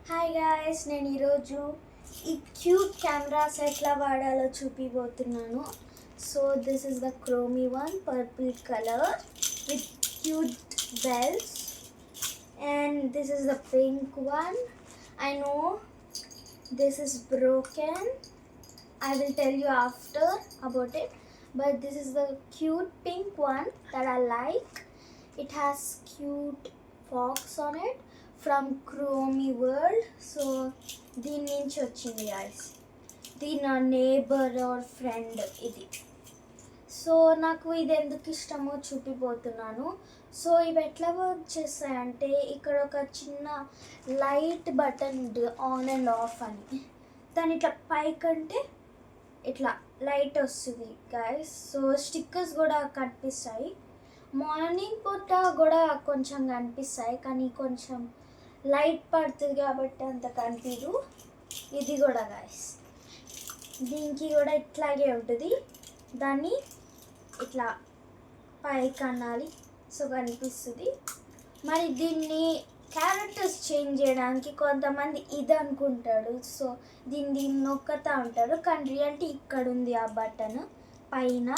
Hi guys, నేను ఈరోజు ఈ క్యూట్ కెమెరాస్ ఎట్లా వాడాలో చూపిపోతున్నాను. So this is the Kuromi one, purple colour with cute bells. And this is the pink one. I know this is broken. I will tell you after about it. But this is the cute pink one that I like. It has cute fox on it from Chromie World. So దీని నుంచి వచ్చింది guys. దీని నా neighbour or friend ఇది. So నాకు ఇది ఎందుకు ఇష్టమో చూపిపోతున్నాను. సో ఇవి ఎట్లా వర్క్ చేస్తాయంటే ఇక్కడ ఒక చిన్న light button on and of అని, దాని ఇట్లా పైకంటే ఇట్లా లైట్ వస్తుంది గైస్. సో స్టిక్కర్స్ కూడా కనిపిస్తాయి. మార్నింగ్ పూట కూడా కొంచెం కనిపిస్తాయి, కానీ కొంచెం లైట్ పడుతుంది కాబట్టి అంత కనిపించదు. ఇది కూడా గైస్, దీనికి కూడా ఇట్లాగే ఉంటుంది. దాన్ని ఇట్లా పైకి అనాలి, సో కనిపిస్తుంది. మరి దీన్ని క్యారెక్టర్స్ చేంజ్ చేయడానికి కొంతమంది ఇది అనుకుంటాడు. సో దీన్ని నొక్కుతూ ఉంటారు, కానీ రియాలిటీ ఇక్కడ ఉంది ఆ బటన్ పైన.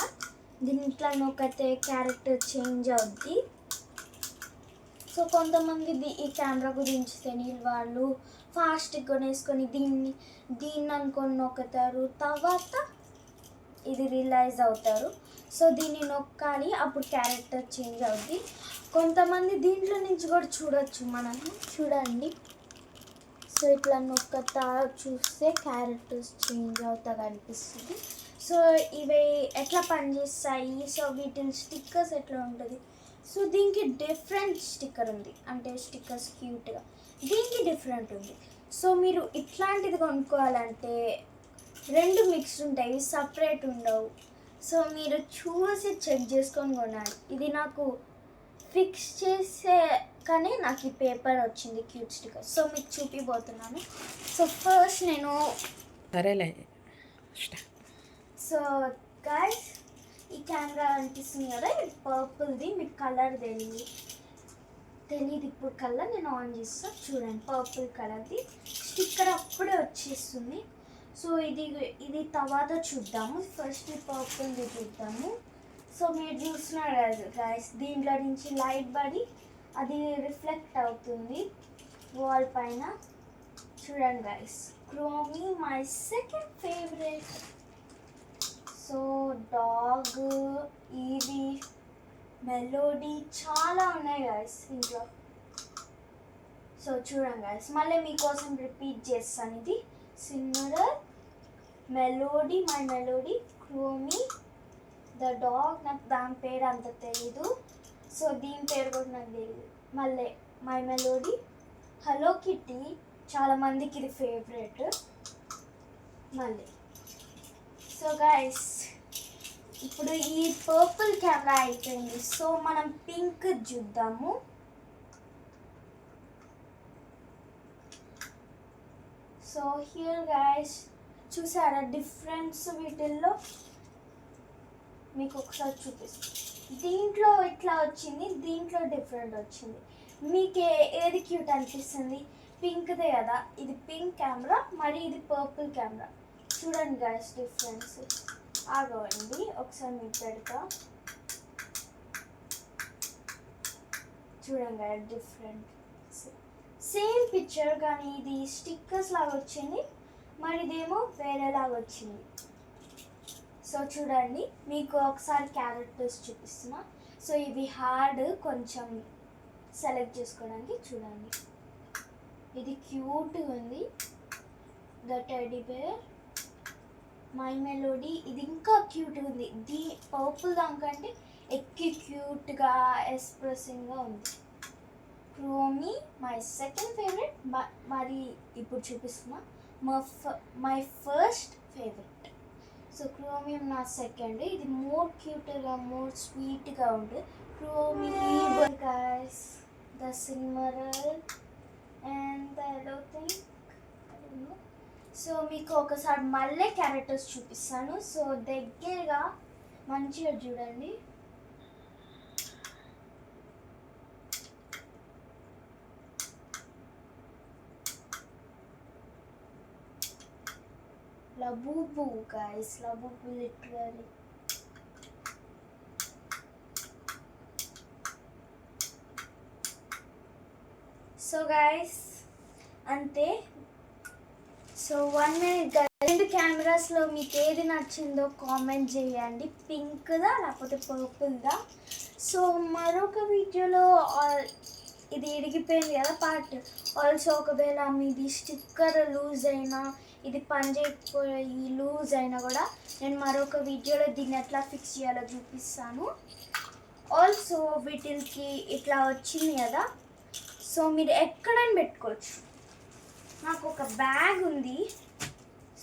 దీన్ని ఇట్లా నొక్కితే క్యారెక్టర్ చేంజ్ అవుద్ది. సో కొంతమంది ఈ కెమెరా గురించి తెలియని వాళ్ళు ఫాస్ట్గా కొనేసుకొని దీన్ని అనుకొని నొక్కుతారు, తర్వాత ఇది రియలైజ్ అవుతారు. సో దీన్ని నొక్కాలి, అప్పుడు క్యారెక్టర్ చేంజ్ అవుద్ది. కొంతమంది దీంట్లో నుంచి కూడా చూడొచ్చు, మనం చూడండి. సో ఇట్లా నొక్కతా చూస్తే క్యారెక్టర్స్ చేంజ్ అవుతా కనిపిస్తుంది. సో ఇవి ఎట్లా పనిచేస్తాయి, సో వీటిని స్టిక్కర్స్ ఎట్లా ఉంటుంది. సో దీనికి డిఫరెంట్ స్టిక్కర్ ఉంది, అంటే స్టిక్కర్స్ క్యూట్గా, దీనికి డిఫరెంట్ ఉంది. సో మీరు ఇట్లాంటిది కొనుక్కోవాలంటే రెండు మిక్స్డ్ ఉంటాయి, సపరేట్ ఉండవు. సో మీరు చూసి చెక్ చేసుకొని కొనాలి. ఇది నాకు ఫిక్స్ చేసే కానీ నాకు ఈ పేపర్ వచ్చింది క్యూట్ స్టిక్కర్. సో మీకు చూపిపోతున్నాను. సో ఫస్ట్ నేను సో గైస్, ఈ కెమెరా అనిపిస్తుంది కదా, ఇది పర్పుల్ది. మీకు కలర్ తెలియదు ఇప్పుడు కలర్, నేను ఆన్ చేస్తా చూడండి. పర్పుల్ కలర్ది స్టిక్కర్ అప్పుడే వచ్చేస్తుంది. సో ఇది తర్వాత చూద్దాము. ఫస్ట్ ఈ పర్పుల్ది చూద్దాము. సో మీరు చూస్తున్నారు కదా గైస్, దీంట్లో నుంచి లైట్ పడి అది రిఫ్లెక్ట్ అవుతుంది వాల్ పైన. చూడండి guys, Kuromi my second favourite. So dog, ఈవి, మెలోడీ చాలా ఉన్నాయి గైస్ ఇంట్లో. సో చూడండి గైస్, మళ్ళీ మీకోసం రిపీట్ చేస్తాను. ఇది సిన్నర్, melody, my melody, Kuromi, the dog, నాకు దాని పేరు అంత తెలీదు. సో దీని పేరు కూడా నాకు తెలియదు. మళ్ళీ మై మెలోడీ, హలో కిటీ, చాలామందికి ఇది ఫేవరెట్. మళ్ళీ సో గైస్, ఇప్పుడు ఈ పర్పుల్ కెమెరా అయిపోయింది. సో మనం పింక్ చూద్దాము. సో హియర్ గైస్, చూసారా డిఫరెన్స్ వీటిల్లో? మీకు ఒకసారి చూపిస్తాను. దీంట్లో ఇట్లా వచ్చింది, దీంట్లో డిఫరెంట్ వచ్చింది. మీకు ఏది క్యూట్ అనిపిస్తుంది? పింక్దే కదా, ఇది పింక్ కెమెరా, మరి ఇది పర్పుల్ కెమెరా. చూడండి గైస్ డిఫరెన్స్. ఆగండి ఒకసారి మీకు పెడతా, చూడండి గైస్ డిఫరెంట్. సేమ్ పిక్చర్, కానీ ఇది స్టిక్కర్స్ లాగా వచ్చింది, మరి ఇదేమో వేరేలాగా వచ్చింది. సో చూడండి, మీకు ఒకసారి క్యారెక్టర్స్ చూపిస్తున్నా. సో ఇవి హార్డ్ కొంచెం సెలెక్ట్ చేసుకోవడానికి. చూడండి, ఇది క్యూట్గా ఉంది, the teddy bear. My Melody, ఇది ఇంకా క్యూట్గా ఉంది. పర్పుల్ దానికంటే ఎక్కువ క్యూట్గా ఎక్స్ప్రెసింగ్గా ఉంది. క్రోమీ మై సెకండ్ ఫేవరెట్, మరి ఇప్పుడు చూపిస్తున్నా my first favourite. So Kuromi నా సెకండ్, ఇది మోర్ క్యూట్గా, మోర్ స్వీట్గా ఉంటుంది. క్రోమీ గైస్, ద సిమ్మరల్ and the yellow thing. So మీకు ఒకసారి మళ్ళీ క్యారెక్టర్స్ చూపిస్తాను. సో దగ్గరగా మంచిగా చూడండి. Labubu, guys. Labubu literally. So guys అంతే. సో 1 minute రెండు కెమెరాస్లో మీకు ఏది నచ్చిందో కామెంట్ చేయండి, పింక్దా లేకపోతే పర్పుల్దా. సో మరొక వీడియోలో ఇది ఇరిగిపోయింది కదా పార్ట్, ఆల్సో ఒకవేళ మీది స్టిక్కర్ లూజ్ అయినా ఇది పని చేయకపోయి లూజ్ అయినా కూడా నేను మరొక వీడియోలో దీన్ని ఎట్లా ఫిక్స్ చేయాలో చూపిస్తాను. ఆల్సో వీటికి ఇట్లా వచ్చింది కదా, సో మీరు ఎక్కడైనా పెట్టుకోవచ్చు. నాకు ఒక బ్యాగ్ ఉంది,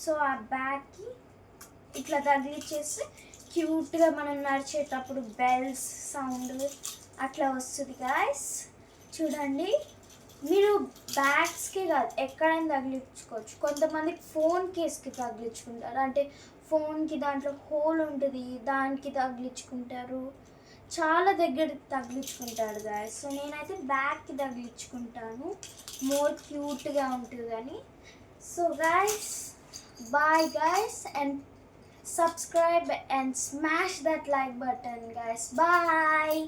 సో ఆ బ్యాగ్కి ఇట్లా తగిలిచ్చేసి క్యూట్గా మనం నడిచేటప్పుడు బెల్స్ సౌండ్ అట్లా వస్తుంది గాయస్. చూడండి, మీరు బ్యాగ్స్కే కాదు ఎక్కడైనా తగిలించుకోవచ్చు. కొంతమంది ఫోన్ కేస్కి తగిలించుకుంటారు, అంటే ఫోన్కి దాంట్లో హోల్ ఉంటుంది దానికి తగిలించుకుంటారు, చాలా దగ్గర తగిలించుకుంటారు గాయస్. సో నేనైతే బ్యాగ్కి తగిలించుకుంటాను, మోర్ క్యూట్గా ఉంటుంది అని. So guys, bye guys, and subscribe and smash that like button guys. Bye.